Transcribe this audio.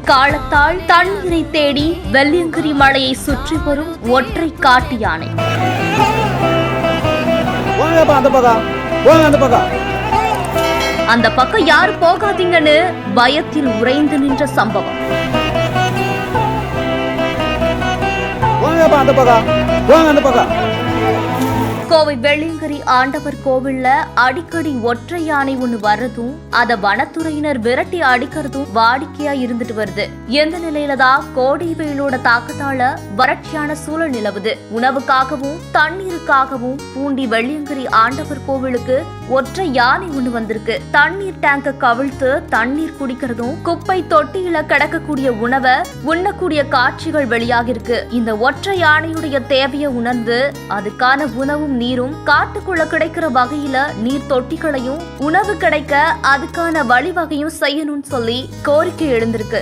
காலத்தால் தண்ணீரை தேடி வெள்ளியங்கிரி மலையை சுற்றி வரும் ஒற்றை காட்டு யானை. அந்த பக்கம் யாரு போகாதீங்கன்னு பயத்தில் உறைந்து நின்ற சம்பவம். கோவை வெள்ளியங்கிரி ஆண்டவர் கோவில்ல அடிக்கடி ஒற்றை யானை ஒண்ணு வர்றதும் அத வனத்துறையினர் விரட்டி அடிக்கிறதும் வாடிக்கையா இருந்துட்டு வருது. எந்த நிலையில தான் கோடை வெயிலோட தாக்கத்தால வறட்சியான சூழல் நிலவுது. உணவுக்காகவும் தண்ணீருக்காகவும் பூண்டி வெள்ளியங்கிரி ஆண்டவர் கோவிலுக்கு ஒற்றை யானை ஒண்ணு வந்திருக்கு. தண்ணீர் டேங்க கவிழ்த்து தண்ணீர் குடிக்கிறதும் குப்பை தொட்டியில கிடக்கக்கூடிய உணவை உண்ணக்கூடிய காட்சிகள் வெளியாகிருக்கு. இந்த ஒற்றை யானையுடைய தேவையை உணர்ந்து அதுக்கான உணவும் நீரும் காட்டுக்குள்ள கிடைக்கிற வகையில நீர் தொட்டிகளையும் உணவு கிடைக்க அதுக்கான வழிவகையும் செய்யணும்னு சொல்லி கோரிக்கை எழுந்திருக்கு.